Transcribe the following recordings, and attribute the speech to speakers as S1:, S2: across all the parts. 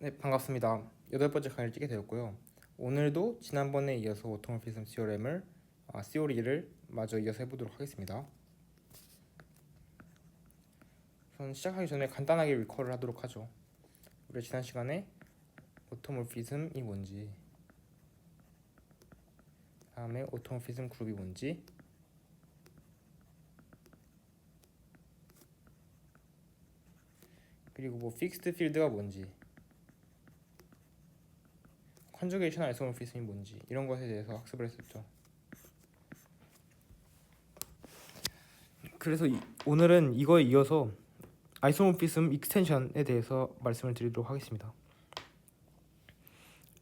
S1: 네, 반갑습니다. 8번째 강의를 찍게 되었고요. 오늘도 지난번에 이어서 오토모피즘 시오리를 마저 이어서 해보도록 하겠습니다. 우선 시작하기 전에 간단하게 리콜을 하도록 하죠. 우리 지난 시간에 오토모피즘이 뭔지, 다음에 오토모피즘 그룹이 뭔지, 그리고 뭐 픽스드 필드가 뭔지, 컨주게이션 아이소모피즘이 뭔지 이런 것에 대해서 학습을 했었죠. 그래서 오늘은 이거에 이어서 아이소모피즘 익스텐션에 대해서 말씀을 드리도록 하겠습니다.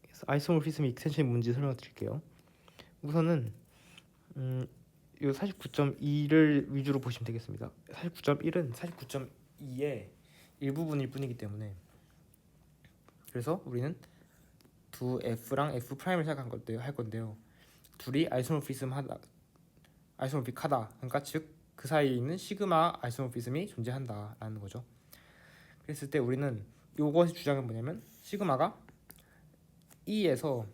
S1: 그래서 아이소모피즘 익스텐션이 뭔지 설명드릴게요. 우선은 이 49.2를 위주로 보시면 되겠습니다. 49.1은 49.2의 일부분일 뿐이기 때문에, 그래서 우리는 두 F랑 F 프라임을 생각할 건데요. 둘이 아이소모픽하다. 그러니까 즉 그 사이에 있는 시그마 아이소모피즘이 존재한다라는 거죠. 그랬을 때 우리는 이것의 주장은 뭐냐면 시그마가 E에서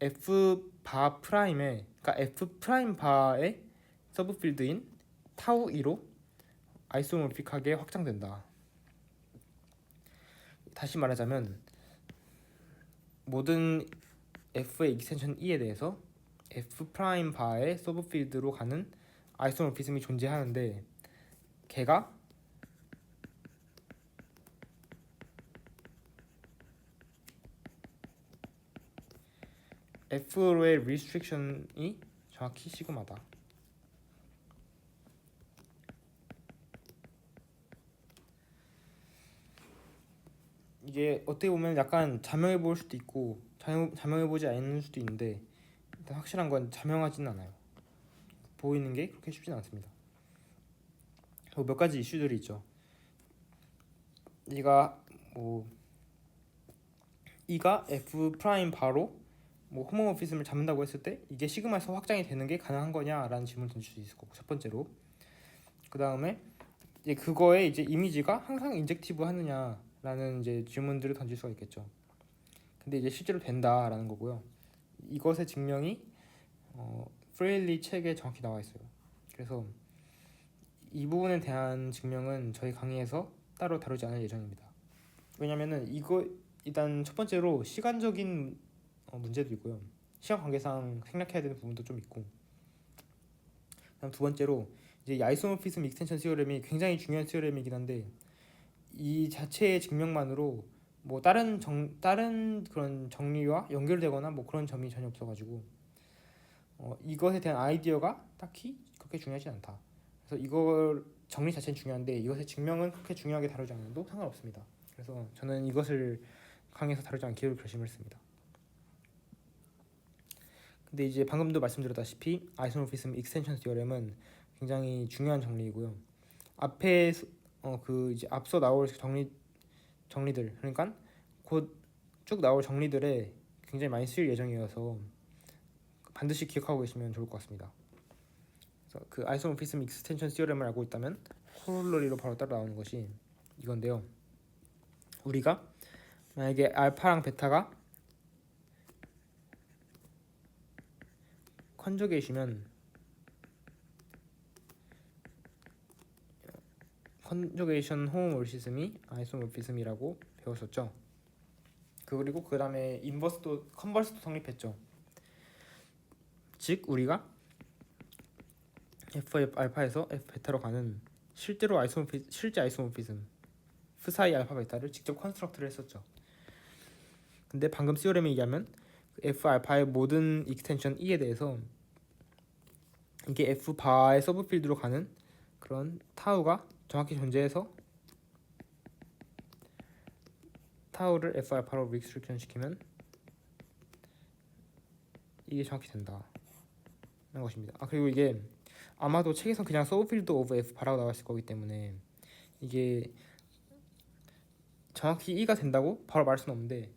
S1: F 바 프라임의, 그러니까 F 프라임 바의 서브필드인 타우 2로 아이소모픽하게 확장된다. 다시 말하자면 모든 F의 익스텐션 E에 대해서 F 프라임 바의 서브필드로 가는 아이소모피즘이 존재하는데, 걔가 F로의 리스트릭션이 정확히 시그마다. 이게 어떻게 보면 약간 자명해 보일 수도 있고 자명해 보지 않을 수도 있는데, 일단 확실한 건 자명하진 않아요. 보이는 게 그렇게 쉽진 않습니다. 몇 가지 이슈들이 있죠. 이가 F 프라임 바로 뭐 호모모피즘을 잡는다고 했을 때 이게 시그마에서 확장이 되는 게 가능한 거냐라는 질문을 던질 수 있을 거고, 첫 번째로. 그 다음에 이제 그거에 이제 이미지가 항상 인젝티브 하느냐라는 이제 질문들을 던질 수가 있겠죠. 근데 이제 실제로 된다라는 거고요. 이것의 증명이 프레일리 책에 정확히 나와 있어요. 그래서 이 부분에 대한 증명은 저희 강의에서 따로 다루지 않을 예정입니다. 왜냐면은 이거 일단 첫 번째로 시간적인 문제도 있고요. 시간 관계상 생략해야 되는 부분도 좀 있고, 그다음 두 번째로 이제 이 아이소모피즘 익스텐션 시오렘이 굉장히 중요한 시오렘이긴 한데, 이 자체의 증명만으로 뭐 다른 그런 정리와 연결되거나 뭐 그런 점이 전혀 없어가지고 이것에 대한 아이디어가 딱히 그렇게 중요하지 않다. 그래서 이걸 정리 자체는 중요한데 이것의 증명은 그렇게 중요하게 다루지 않아도 상관없습니다. 그래서 저는 이것을 강의에서 다루지 않기로 결심을 했습니다. 근데 이제 방금도 말씀드렸다시피 아이소모피즘 익스텐션 디어렘은 굉장히 중요한 정리이고요. 앞에 그 이제 앞서 나올 정리들, 그러니까 곧 쭉 나올 정리들에 굉장히 많이 쓰일 예정이어서 반드시 기억하고 계시면 좋을 것 같습니다. 그래서 그 아이소모피즘 익스텐션 시오렘을 알고 있다면 코롤러리로 바로 따라 나오는 것이 이건데요. 우리가 만약에 알파랑 베타가 컨저게이시면 컨저게이션 호모몰피즘이 아이소모피즘이라고 배웠었죠. 그리고 그 다음에 컨버스도 성립했죠. 즉 우리가 F 알파에서 F 베타로 가는 실제 아이소모피즘 프사이 알파 베타를 직접 컨스트럭트를 했었죠. 근데 방금 시오렘에 의하면 F 알파의 모든 익스텐션 E에 대해서 이게 F 바의 서브필드로 가는 그런 타우가 정확히 존재해서 타우를 F 알파로 리스트릭션 시키면 이게 정확히 된다는 것입니다. 그리고 이게 아마도 책에서 그냥 서브필드 오브 F 바라고 나왔을 거기 때문에 이게 정확히 E가 된다고 바로 말할 수는 없는데,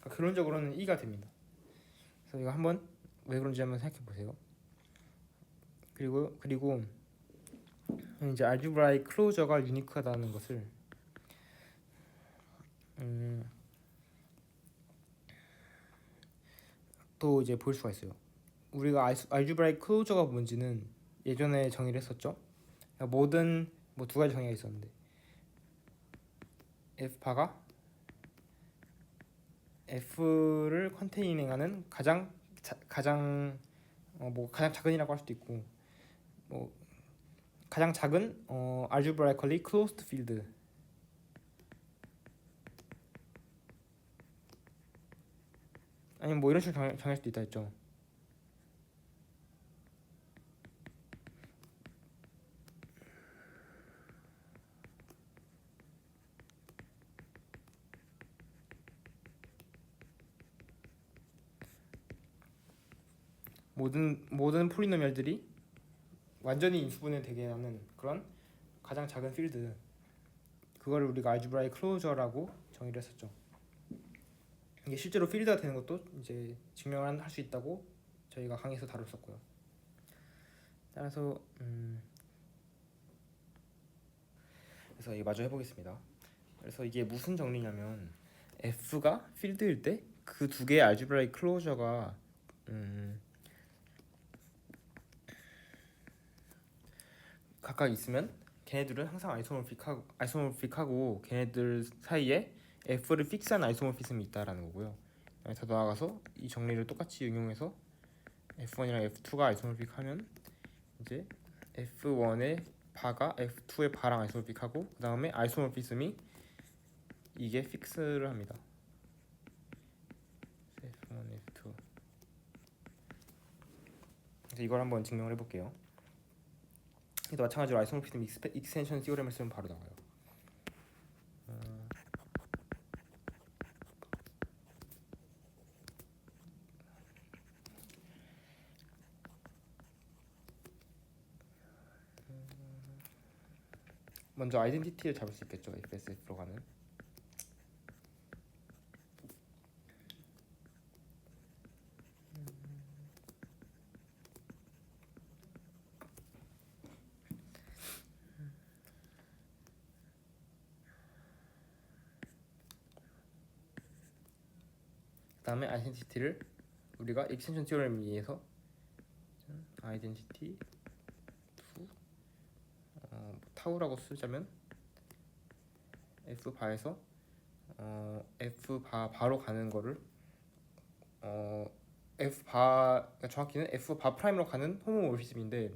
S1: 결론적으로는 E가 됩니다. 그래서 이거 한번 왜 그런지 한번 생각해 보세요. 그리고 이제 알지브라의 클로저가 유니크하다는 것을 또 이제 볼 수가 있어요. 우리가 알지브라이크 클로저가 뭔지는 예전에 정의를 했었죠. 그러니까 모든 뭐 두 가지 정의가 있었는데 f바가 f를 컨테이닝하는 가장 작은이라고 할 수도 있고 뭐 가장 작은 algebraically closed field 아니면 뭐 이런 식으로 정할 수도 있다 했죠. 모든 폴리노미얼들이 완전히 인수분해 되게 하는 그런 가장 작은 필드, 그거를 우리가 알지브라의 클로저라고 정의를 했었죠. 이게 실제로 필드가 되는 것도 이제 증명을 할 수 있다고 저희가 강의에서 다뤘었고요. 따라서 그래서 이거 마저 해보겠습니다. 그래서 이게 무슨 정리냐면 f가 필드일 때 그 두 개의 알지브라의 클로저가 각각 있으면 걔네들은 항상 아이소모픽하고 걔네들 사이에 f를 픽스한 아이소모피즘이 있다라는 거고요. 더 나아가서 이 정리를 똑같이 응용해서 f1이랑 f2가 아이소모픽하면 이제 f1의 바가 f2의 바랑 아이소모픽하고 그 다음에 아이소모피즘이 이게 픽스를 합니다. f1, f2. 그래서 이걸 한번 증명을 해볼게요. 또 마찬가지로 아이소모피즘 익스텐션 티오렘을 쓰면 바로 나와요. 먼저 아이덴티티를 잡을 수 있겠죠. FSF로 가는. 그 다음에 아이덴티티를 우리가 익스텐션 티오렘에 의해서 아이덴티티 타우라고 쓰자면 f 바에서 f 바로 가는 거를 f 바 정확히는 f 바 프라임으로 가는 호모모피즘인데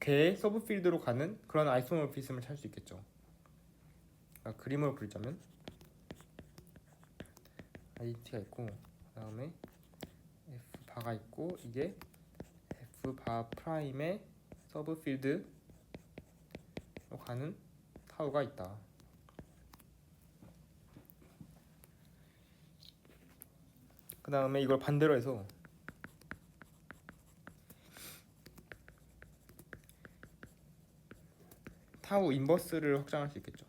S1: 걔의 서브필드로 가는 그런 아이소모피즘을 찾을 수 있겠죠. 그러니까 그림으로 그리자면 아이덴티티가 있고 그 다음에 f 바가 있고 이게 f 바 프라임의 서브필드로 가는 타우가 있다. 그 다음에 이걸 반대로 해서 타우 인버스를 확장할 수 있겠죠.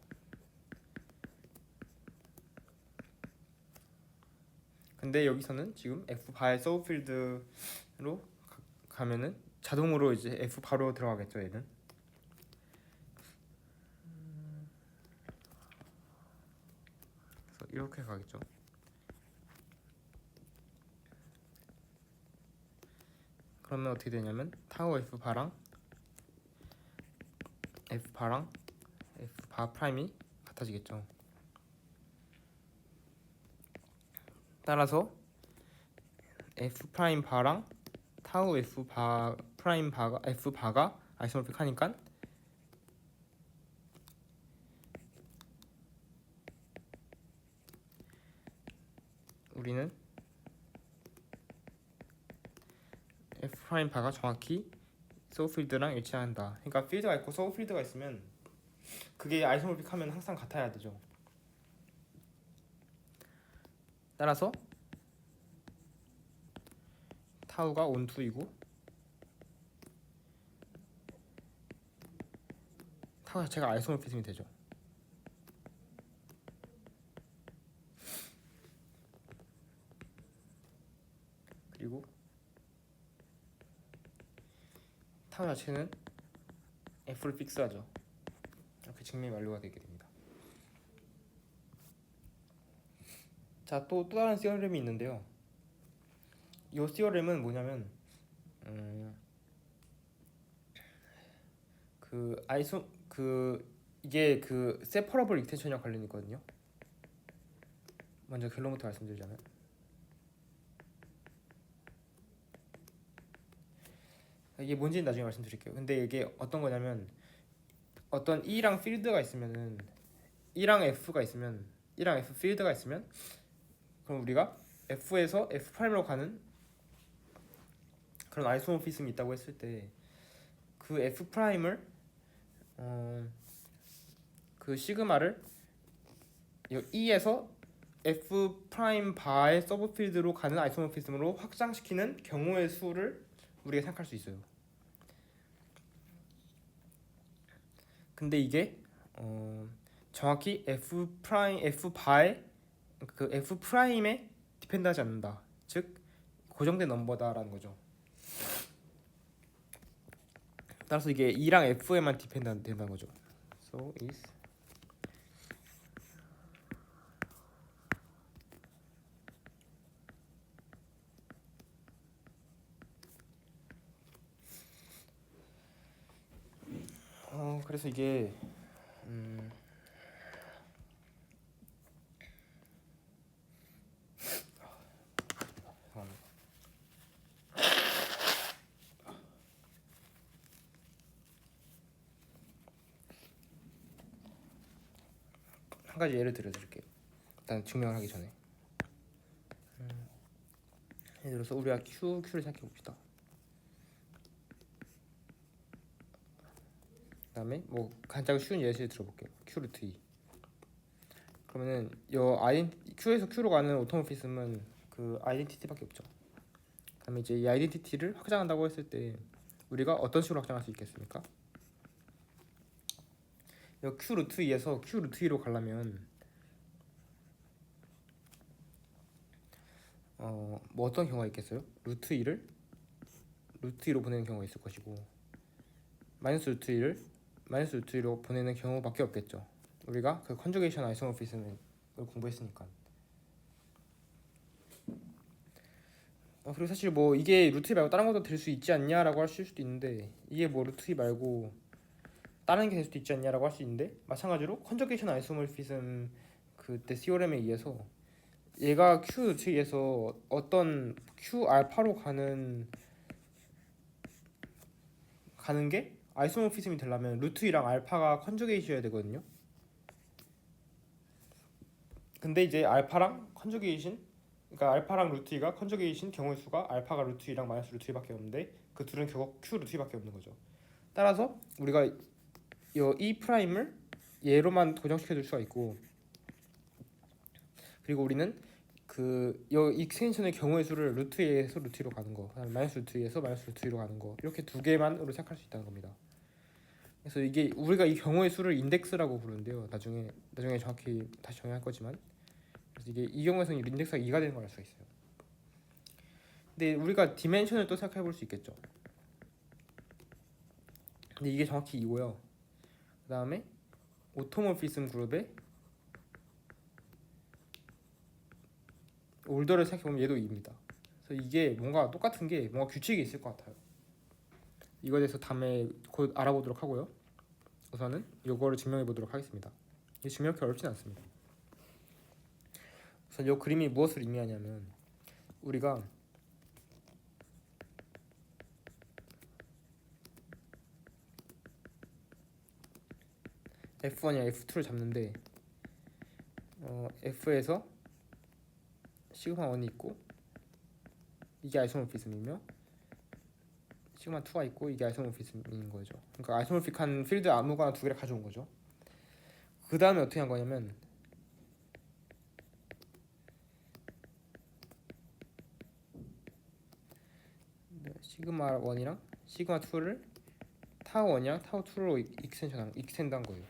S1: 근데 여기서는 지금 f 바의 서브필드로 가면은 자동으로 이제 f 바로 들어가겠죠. 얘는 그래서 이렇게 가겠죠. 그러면 어떻게 되냐면 타우 f 바랑 f 바 프라임이 같아지겠죠. 따라서 f 프라임 바랑 타우 f 바 프라임 바가 f 바가 아이소모픽 하니까 우리는 f 프라임 바가 정확히 소우필드랑 일치한다. 그러니까 필드가 있고 소우필드가 있으면 그게 아이소모픽 하면 항상 같아야 되죠. 따라서 타우가 온투이고 타우 자체가 아이소모피즘이 되죠. 그리고 타우 자체는 f를 픽스하죠. 이렇게 증명이 완료가 되게 됩니다. 자, 또 다른 시어렘이 있는데요. 이 시어렘은 뭐냐면 이게 그 세퍼러블 익스텐션이랑 관련이 있거든요. 먼저 결론부터 말씀드리자면 이게 뭔지는 나중에 말씀드릴게요. 근데 이게 어떤 거냐면 어떤 E랑 필드가 있으면은 E랑 F가 있으면 E랑 F 필드가 있으면 그럼 우리가 F에서 F 프라임으로 가는 그런 아이소모피즘이 있다고 했을 때 그 F 프라임을 그 시그마를 E에서 F 프라임 바의 서브 필드로 가는 아이소모피즘으로 확장시키는 경우의 수를 우리가 생각할 수 있어요. 근데 이게 정확히 F 바의 그 F 프라임에 디펜드하지 않는다. 즉 고정된 넘버다라는 거죠. 따라서 이게 E랑 F에만 디펜드된다는 거죠. So is 그래서 이게 한 가지 예를 들어드릴게요. 일단 증명을 하기 전에 예를 들어서 우리가 Q를 생각해 봅시다. 그다음에 뭐 간단하고 쉬운 예시를 들어볼게요. Q 루트 2. 그러면은 Q에서 Q로 가는 오토모피즘은 그 아이덴티티밖에 없죠. 그다음에 이제 이 아이덴티티를 확장한다고 했을 때 우리가 어떤 식으로 확장할 수 있겠습니까? 이 Q 루트 2에서 Q 루트 2로 가려면 뭐 어떤 경우가 있겠어요? 루트 2를 루트 2로 보내는 경우가 있을 것이고 마이너스 루트 2를 마이너스 루트 2로 보내는 경우밖에 없겠죠. 우리가 그 컨주게이션 아이소모피즘을 공부했으니까. 그리고 사실 뭐 이게 루트 2 말고 다른 것도 될 수 있지 않냐라고 하실 수도 있는데 이게 뭐 루트 2 말고 다른 게 될 수도 있지 않냐라고 할 수 있는데 마찬가지로 컨저게이션 아이소모피즘 그때 시오렘에 의해서 얘가 Q 루트에서 어떤 Q 알파로 가는 게 아이소모피즘이 되려면 루트 2랑 알파가 컨저게이셔야 되거든요. 근데 이제 알파랑 컨저게이션 그러니까 알파랑 루트 2가 컨저게이션 경우의 수가 알파가 루트 2랑 마이너스 루트 2밖에 없는데 그 둘은 결국 Q 루트 2밖에 없는 거죠. 따라서 우리가 이 프라임을 얘로만 고정시켜 줄 수가 있고 그리고 우리는 이 익스텐션의 경우의 수를 루트 2에서 루트 2로 가는 거 그다음에 마이너스 루트 2에서 마이너스 루트 2로 가는 거 이렇게 두 개만으로 생각할 수 있다는 겁니다. 그래서 이게 우리가 이 경우의 수를 인덱스라고 부르는데요. 나중에 정확히 다시 정의할 거지만 그래서 이게 이 경우에서는 인덱스가 2가 되는 걸 알 수가 있어요. 근데 우리가 디멘션을 또 생각해 볼 수 있겠죠. 근데 이게 정확히 2고요. 그 다음에 오토모피즘 그룹의 올더를 생각해보면 얘도 2입니다. 그래서 이게 뭔가 똑같은 게 뭔가 규칙이 있을 것 같아요. 이거에 대해서 다음에 곧 알아보도록 하고요. 우선은 이거를 증명해 보도록 하겠습니다. 이게 증명하기 어렵진 않습니다. 우선 이 그림이 무엇을 의미하냐면 우리가 F1이랑 F2를 잡는데 F에서 시그마 1이 있고 이게 아이소모피즘이며 시그마 2가 있고 이게 아이소모피즘인 거죠. 그러니까 아이소모픽한 필드 아무거나 두 개를 가져온 거죠. 그 다음에 어떻게 한 거냐면 시그마 1이랑 시그마 2를 타워 1이랑 타워 2로 익스텐드한 거예요.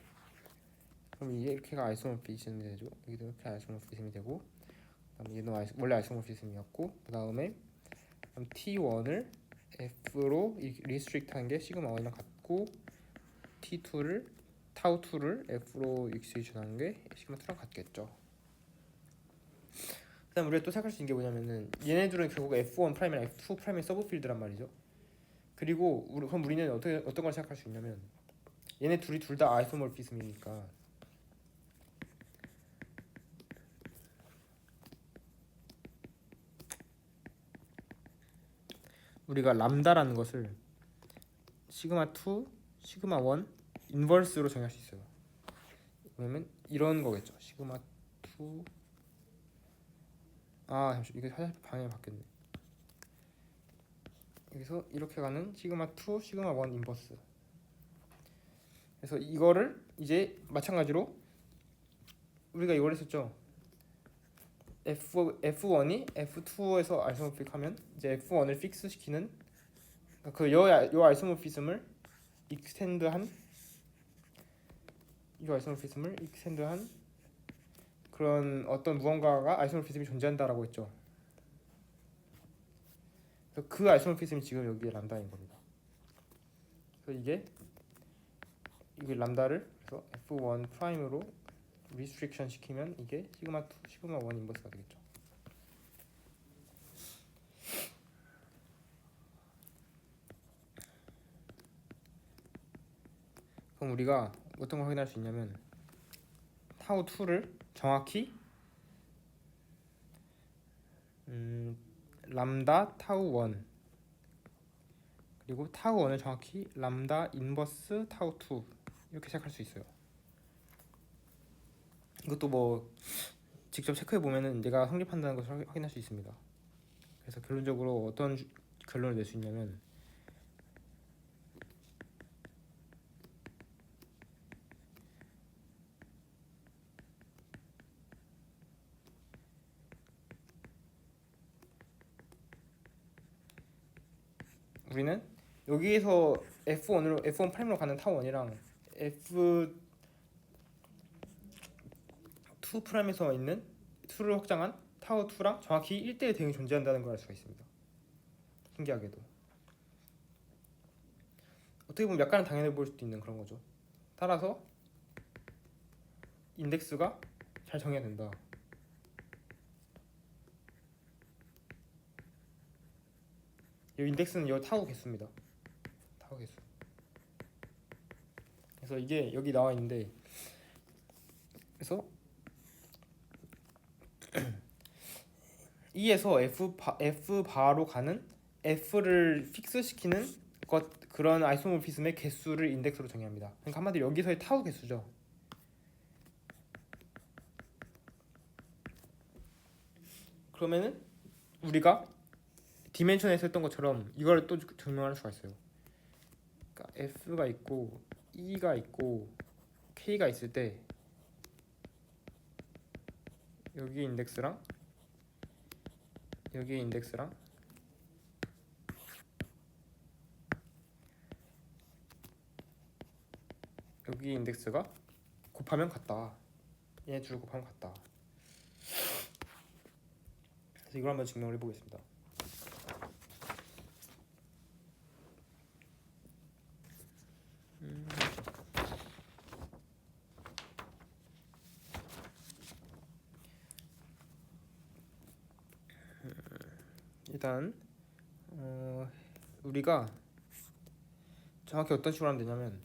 S1: 그럼 이렇게가 아이소모피즘이 되죠. 여기도 이렇게 아이소모피즘이 되고 그다음에 얘는 원래 아이소모피즘이었고 그 다음에 T1을 F로 리스트릭트한 게 시그마 1이랑 같고 T2를 타우 2를 F로 익스텐션한 게 시그마 2랑 같겠죠. 그다음 우리가 또 생각할 수 있는 게 뭐냐면은 얘네들은 결국 F1 프라임이랑 F2 프라임의 서브 필드란 말이죠. 그리고 그럼 우리는 어떤 걸 생각할 수 있냐면 얘네 둘 다 아이소모피즘이니까 우리가 람다라는 것을 시그마 2, 시그마 1 인버스로 정의할 수 있어요. 그러면 이런 거겠죠. 시그마 2 잠시 이게 살짝 방향이 바뀌었네. 여기서 이렇게 가는 시그마 2, 시그마 1 인버스. 그래서 이거를 이제 마찬가지로 우리가 이걸 했었죠. F1이 F2에서 아이소모픽하면 이제 F1을 픽스 시키는 요 아이소모피즘을 익스텐드한 그런 어떤 무언가가 아이소모피즘이 존재한다라고 했죠. 그래서 그 아이소모피즘이 지금 여기에 람다인 겁니다. 그래서 이게 람다를 그래서 F1 프라임으로 리스트릭션 시키면 이게 시그마 2, 시그마 1 인버스가 되겠죠. 그럼 우리가 어떤 걸 확인할 수 있냐면 타우 2를 정확히 람다 타우 1 그리고 타우 1을 정확히 람다 인버스 타우 2 이렇게 생각할 수 있어요. 이것도 뭐 직접 체크해 보면은 내가 성립한다는 것을 확인할 수 있습니다. 그래서 결론적으로 어떤 결론을 낼 수 있냐면 우리는 여기에서 F1 프라임으로 가는 타우 1이랑 F2 프라임에서 있는 2를 확장한 타워 2랑 정확히 1대1 대응이 존재한다는 걸 알 수가 있습니다. 신기하게도 어떻게 보면 약간은 당연해 보일 수도 있는 그런 거죠. 따라서 인덱스가 잘 정해야 된다. 이 인덱스는 이 타워 개수입니다. 타워 개수. 그래서 이게 여기 나와 있는데 그래서 E에서 F 바로 가는 F를 픽스 시키는 그런 아이소모피즘의 개수를 인덱스로 정의합니다. 그러니까 한마디로 여기서의 타워 개수죠. 그러면은 우리가 디멘션에서 했던 것처럼 이걸 또 증명할 수가 있어요. 그러니까 F가 있고 E가 있고 K가 있을 때 여기 인덱스랑 여기 인덱스랑 여기 인덱스가 곱하면 같다. 얘네 둘 곱하면 같다. 그래서 이걸 한번 증명을 해보겠습니다. 일단 우리가 정확히 어떤 식으로 하면 되냐면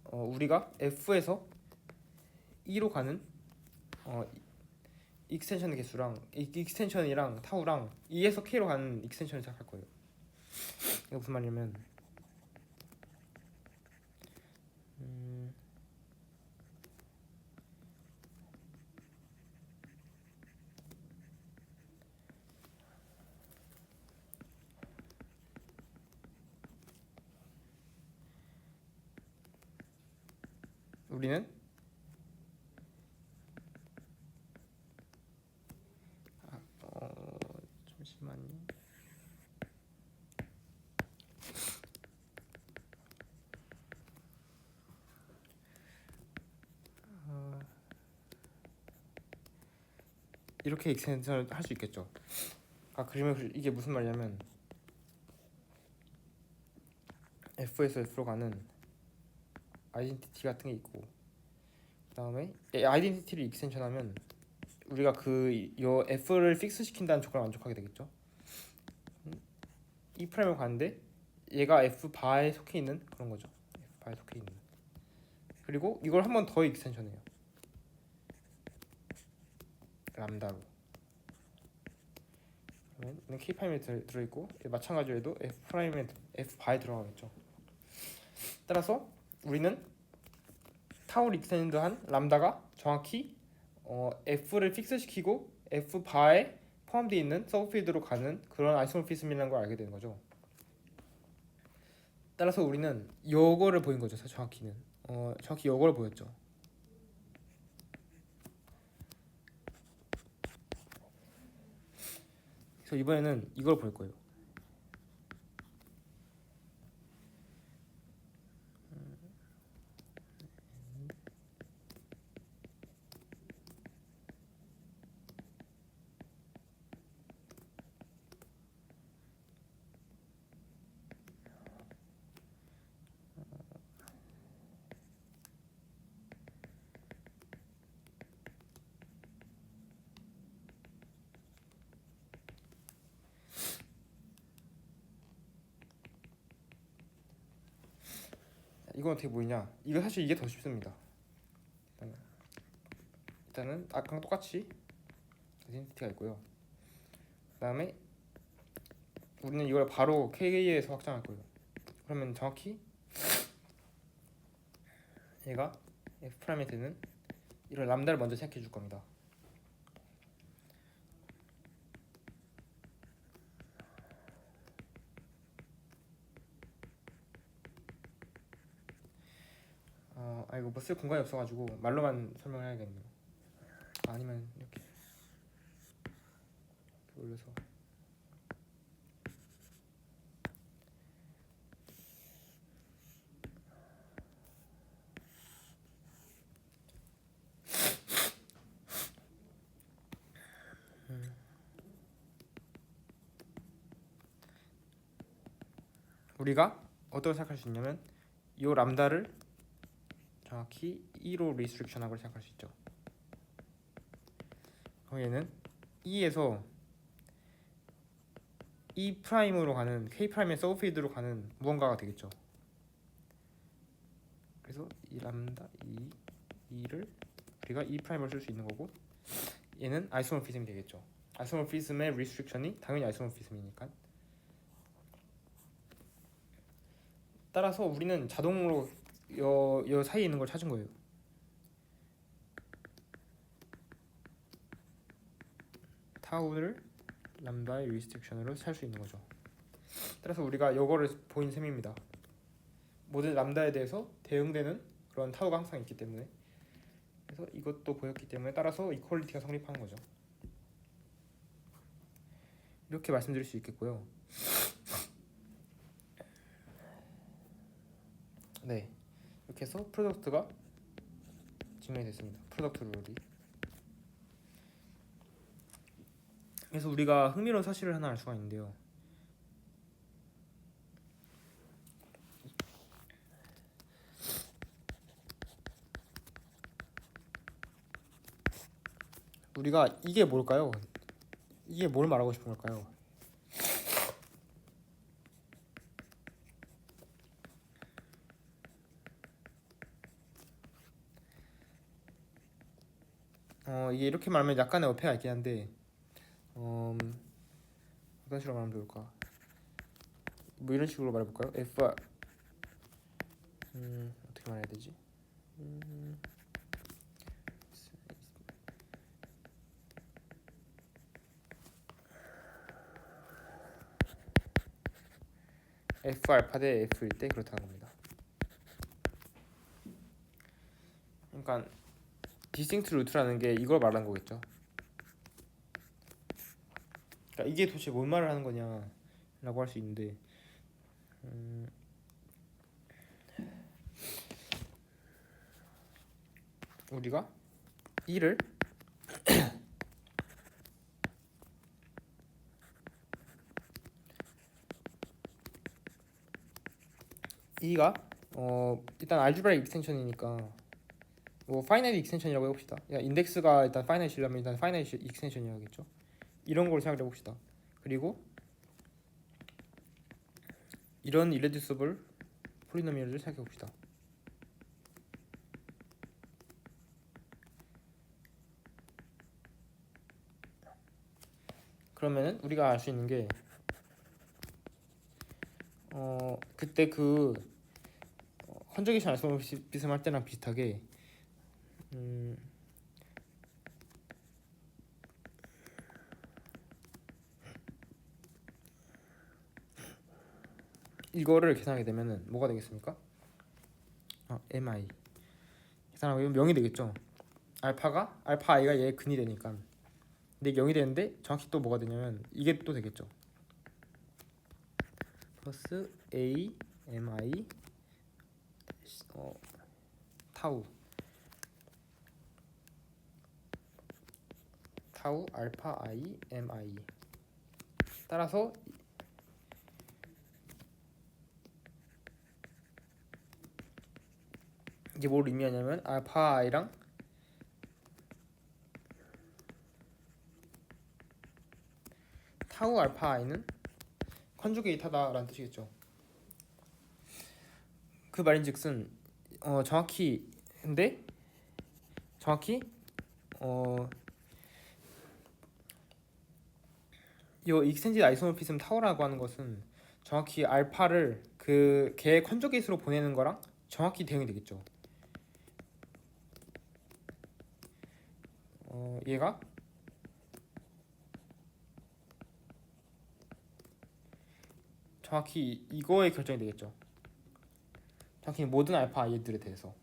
S1: 우리가 F에서 E로 가는 익스텐션 개수랑 익스텐션이랑 타우랑 E에서 K로 가는 익스텐션을 생각할 거예요. 이거 무슨 말이냐면 우리는 잠시만요. 이렇게 익스텐션을 할 수 있겠죠. 그러면 이게 무슨 말이냐면 F에서 F로 가는 아이덴티티 같은 게 있고 그 다음에 아이덴티티를 익스텐션하면 우리가 요 f를 픽스 시킨다는 조건을 만족하게 되겠죠. E 프라임으로 가는데 얘가 f 바에 속해 있는 그런 거죠. f 바에 속해 있는. 그리고 이걸 한 번 더 익스텐션해요. 람다로. 그러면 k 프라임에 들어 있고 마찬가지로 해도 f 프라임에 f 바에 들어가겠죠. 따라서 우리는 타우를 익스텐드한 람다가 정확히 f를 픽스 시키고 f 바에 포함되어 있는 서브필드로 가는 그런 아이소모피즘이라는 걸 알게 되는 거죠. 따라서 우리는 요거를 보인 거죠. 정확히는 정확히 요거를 보였죠. 그래서 이번에는 이걸 볼 거예요. 이건 어떻게 보이냐? 이거 사실 이게 더 쉽습니다. 일단은 아까랑 똑같이 아이덴티티가 있고요. 그다음에 우리는 이걸 바로 K에서 확장할 거예요. 그러면 정확히 얘가 F 프라임에 되는 이런 람다를 먼저 생각해 줄 겁니다. 이거 뭐 쓸 공간이 없어가지고 말로만 설명을 해야겠네요. 아니면 이렇게 올려서 우리가 어떻게 생각할 수 있냐면 이 람다를 정확히 2로 리스트릭션하고 생각할 수 있죠. 그럼 얘는 2에서 E 프라임으로 가는 K 프라임의 서브필드로 가는 무언가가 되겠죠. 그래서 이 람다 2를 우리가 E 프라임을 쓸 수 있는 거고 얘는 아이소모피즘이 되겠죠. 아이소모피즘의 리스트릭션이 당연히 아이소모피즘이니까. 따라서 우리는 자동으로 요 사이에 있는 걸 찾은 거예요. 타우를 람다의 리스트릭션으로 살 수 있는 거죠. 따라서 우리가 요거를 보인 셈입니다. 모든 람다에 대해서 대응되는 그런 타우가 항상 있기 때문에 그래서 이것도 보였기 때문에 따라서 이퀄리티가 성립하는 거죠. 이렇게 말씀드릴 수 있겠고요. 네, 이렇게 해서 프로덕트가 증명이 됐습니다. 프로덕트 룰이. 그래서 우리가 흥미로운 사실을 하나 알 수가 있는데요. 우리가 이게 뭘까요? 이게 뭘 말하고 싶은 걸까요? 이게 이렇게 말하면 약간의 어폐가 있긴 한데 어떤 식으로 말하면 좋을까? 뭐 이런 식으로 말해볼까요? 어떻게 말해야 되지? F 알파 대 F일 때 그렇다는 겁니다. 그러니까 디스팅트 루트라는 게 이걸 말하는 거겠죠. 그러니까 이게 도대체 뭔 말을 하는 거냐라고 할 수 있는데 우리가 이를 이가 일단 알지브라익 익스텐션이니까 뭐 파이나이트 익스텐션이라고 해봅시다. 야, 인덱스가 일단 파이나이트라면 일단 파이나이트 익스텐션이라겠죠. 이런 걸 생각해 봅시다. 그리고 이런 irreducible 폴리노미얼을 생각해 봅시다. 그러면은 우리가 알 수 있는 게 그때 그 컨저게이션 아이소모피즘 할 때랑 비슷하게 이거를 계산하게 되면은 뭐가 되겠습니까? mi 계산하면 0이 되겠죠. 알파 i가 얘의 근이 되니까. 근데 이게 0이 되는데 정확히 또 뭐가 되냐면 이게 또 되겠죠. 플러스 a mi 타우 알파 i mi. 따라서 이게 뭘 의미하냐면 알파 i랑 타우 알파 i는 컨주게이트하다라는 뜻이겠죠. 그 말인즉슨 정확히 이 익스텐디드 아이소모피즘 타워라고 하는 것은 정확히 알파를 그 걔의 컨저게이트로 보내는 거랑 정확히 대응이 되겠죠. 얘가 정확히 이거에 결정이 되겠죠. 정확히 모든 알파 i들에 대해서.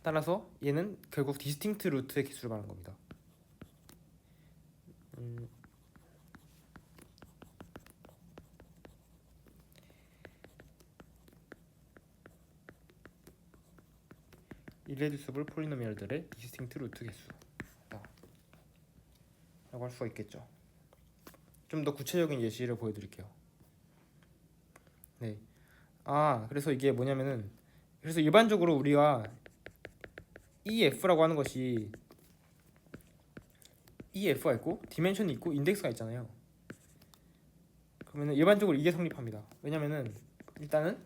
S1: 따라서 얘는 결국 디스팅트 루트의 개수를 말하는 겁니다. irreducible 폴리노미얼들의 디스팅트 루트 개수라고 할 수가 있겠죠. 좀 더 구체적인 예시를 보여드릴게요. 네. 그래서 이게 뭐냐면은 그래서 일반적으로 우리가 EF라고 하는 것이 EF가 있고 디멘션이 있고 인덱스가 있잖아요. 그러면은 일반적으로 이게 성립합니다. 왜냐면은 일단은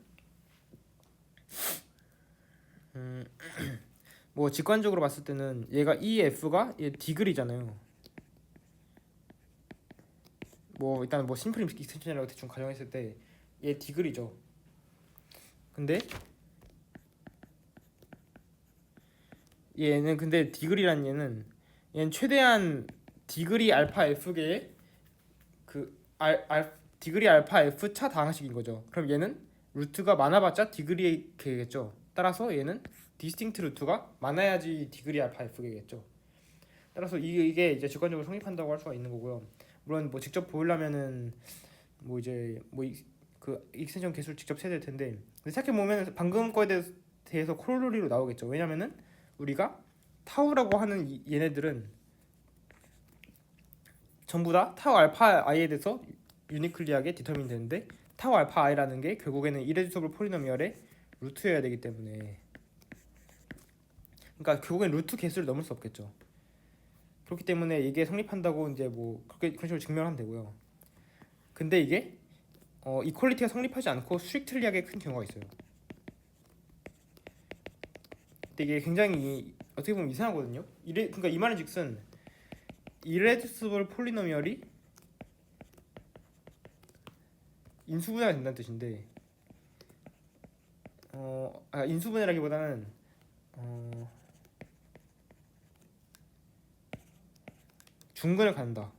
S1: 뭐 직관적으로 봤을 때는 얘가 EF가 얘 디글이잖아요. 뭐 일단 뭐 심플 익스텐션이라고 대충 가정했을 때 얘 디글이죠. 근데 디글이란 얘는 최대한 디글이 알파 f개의 디글이 알파 f 차 다항식인 거죠. 그럼 얘는 루트가 많아봤자 디글이 개겠죠. 따라서 얘는 디스팅트 루트가 많아야지 디글이 알파 f개겠죠. 따라서 이게 이제 직관적으로 성립한다고 할 수가 있는 거고요. 물론 뭐 직접 보려면은 뭐 이제 그 익스텐션 개수를 직접 세야 될 텐데, 근데 생각해 보면 방금 거에 대해서 코로리로 나오겠죠. 왜냐면은 우리가 타우라고 하는 얘네들은 전부 다 타우 알파 i에 대해서 유니클리하게 디터민 되는데, 타우 알파 i라는 게 결국에는 이레듀서블 폴리노미얼의 루트여야 되기 때문에, 그러니까 결국엔 루트 개수를 넘을 수 없겠죠. 그렇기 때문에 이게 성립한다고 이제 뭐 그런 식으로 증명하면 되고요. 근데 이게 이퀄리티가 성립하지 않고 스트릭틀리하게 큰 경우가 있어요. 근데 이게 굉장히 어떻게 보면 이상하거든요. 그러니까 이 말은즉슨 irreducible 폴리노미얼이 인수분해가 된다는 뜻인데, 인수분해라기보다는 중근을 갖는다.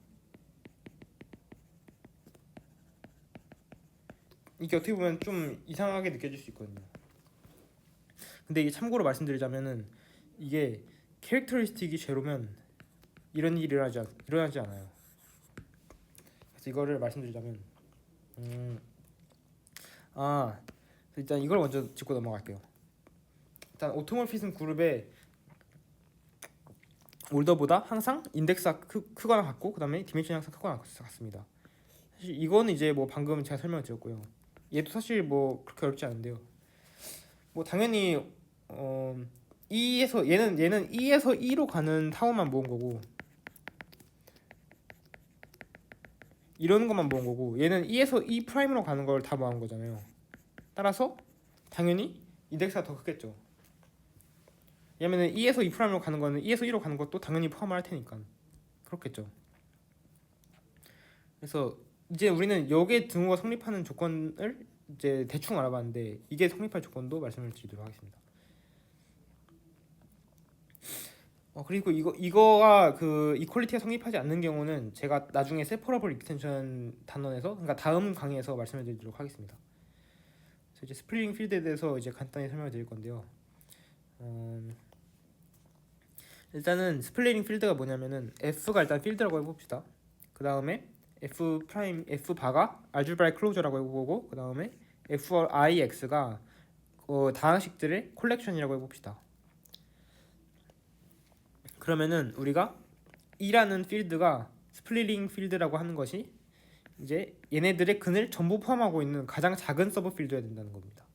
S1: 이게 어떻게 보면 좀 이상하게 느껴질 수 있거든요. 근데 이게 참고로 말씀드리자면은 이게 캐릭터리스틱이 제로면 이런 일이 일어나지 않아요. 그래서 이거를 말씀드리자면 일단 이걸 먼저 짚고 넘어갈게요. 일단 오토모피즘 그룹의 올더보다 항상 인덱스가 크거나 같고, 그 다음에 디멘션이 항상 크거나 같습니다. 사실 이거는 이제 뭐 방금 제가 설명을 드렸고요. 얘도 사실 뭐 그렇게 어렵지 않은데요. 뭐 당연히 E에서 얘는 E에서 E로 가는 타워만 모은 거고 이런 것만 모은 거고 얘는 E에서 E 프라임으로 가는 걸 다 모은 거잖아요. 따라서 당연히 인덱스가 더 크겠죠. 왜냐면은 E에서 E 프라임으로 가는 거는 E에서 E로 가는 것도 당연히 포함을 할 테니까 그렇겠죠. 그래서 이제 우리는 여기에 등호가 성립하는 조건을 이제 대충 알아봤는데 이게 성립할 조건도 말씀을 드리도록 하겠습니다. 그리고 이거가 그 이퀄리티가 성립하지 않는 경우는 제가 나중에 세퍼러블 익스텐션 단원에서 그러니까 다음 강의에서 말씀을 드리도록 하겠습니다. 그래서 이제 스플링 필드에 대해서 이제 간단히 설명을 드릴 건데요. 일단은 스플리팅 필드가 뭐냐면은 F가 일단 필드라고 해봅시다. 그 다음에 F 프라임 F 바가 알지브라이크 클로저라고 해보고 그 다음에 FIX가 다항식들의 콜렉션이라고 해봅시다. 그러면은 우리가 E라는 필드가 스플리팅 필드라고 하는 것이 이제 얘네들의 근을 전부 포함하고 있는 가장 작은 서브 필드여야 된다는 겁니다.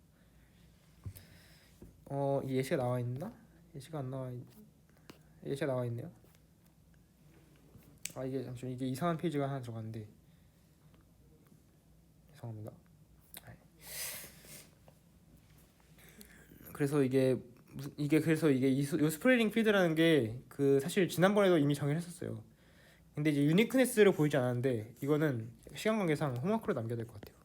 S1: 이 예시가 나와 있나? 예시가 안 나와 예시가 나와 있네요. 이게 잠시만 이게 이상한 페이지가 하나 들어갔는데 죄송합니다. 그래서 이게 이 스프레딩 필드라는 게 그 사실 지난번에도 이미 정의를 했었어요. 근데 이제 유니크네스를 보이지 않았는데 이거는 시간 관계상 홈워크로 남겨야 될 것 같아요.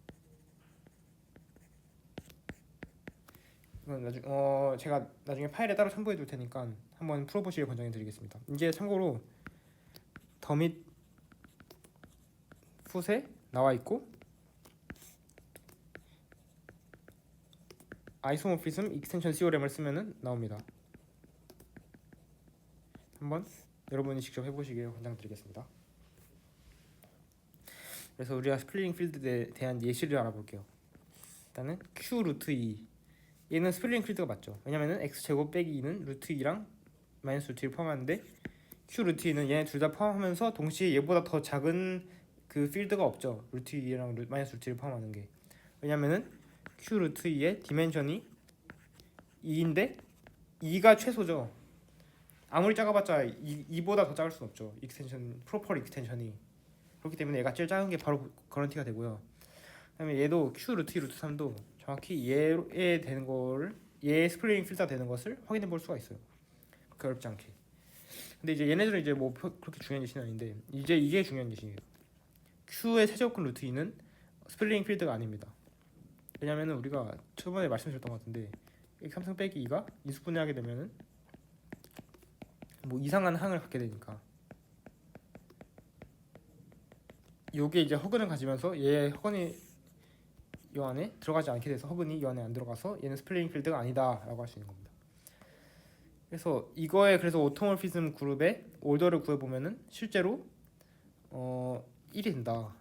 S1: 이건 제가 나중에 파일에 따로 첨부해 둘 테니까 한번 풀어보시길 권장해 드리겠습니다. 이게 참고로 더밋 풋에 나와 있고 아이소모피즘 익스텐션 CORM을 쓰면은 나옵니다. 한번 여러분이 직접 해보시길 권장드리겠습니다. 그래서 우리가 스플리팅 필드에 대한 예시를 알아볼게요. 일단은 Q 루트 2 얘는 스플리팅 필드가 맞죠. 왜냐면은 X제곱 빼기 2는 루트 2랑 마이너스 루트 1을 포함하는데 Q 루트 2는 얘네 둘 다 포함하면서 동시에 얘보다 더 작은 그 필드가 없죠. 루트 2랑 마이너스 루트 1을 포함하는 게. 왜냐면은 Q 루트 2의 디멘션이 2인데 2가 최소죠. 아무리 작아봤자 2보다 더 작을 수 없죠. 익스텐션 프로퍼 익스텐션이. 그렇기 때문에 얘가 제일 작은 게 바로 거런티가 되고요. 그다음에 얘도 Q 루트 2 루트 3도 정확히 얘에 되는 거를 얘 스프링 필드가 되는 것을 확인해 볼 수가 있어요. 그렇게 어렵지 않게. 근데 이제 얘네들은 이제 뭐 그렇게 중요한 예시는 아닌데 이제 이게 중요한 예시예요. Q의 세제곱근 루트 2는 스플링 필드가 아닙니다. 왜냐면은 우리가 초반에 말씀드렸던 것 같은데 3승 빼기 2가 인수분해하게 되면은 뭐 이상한 항을 갖게 되니까 요게 이제 허근을 가지면서 얘 허근이 요 안에 들어가지 않게 돼서 허근이 요 안에 안 들어가서 얘는 스플링 필드가 아니다라고 할 수 있는 겁니다. 그래서 이거에 그래서 오토모피즘 그룹의 올더를 구해보면은 실제로 1이 된다.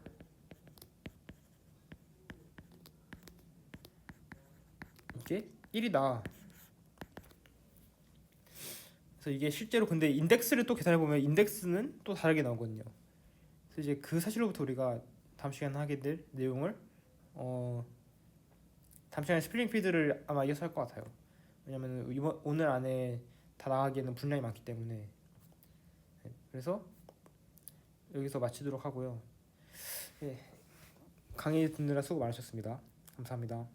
S1: 이게 1이다. 그래서 이게 실제로 근데 인덱스를 또 계산해보면 인덱스는 또 다르게 나오거든요. 그래서 이제 그 사실로부터 우리가 다음 시간에 하게 될 내용을 다음 시간에 스플링 필드를 아마 이어서 할 것 같아요. 왜냐면 오늘 안에 다 나가기에는 분량이 많기 때문에. 그래서 여기서 마치도록 하고요. 강의 듣느라 수고 많으셨습니다. 감사합니다.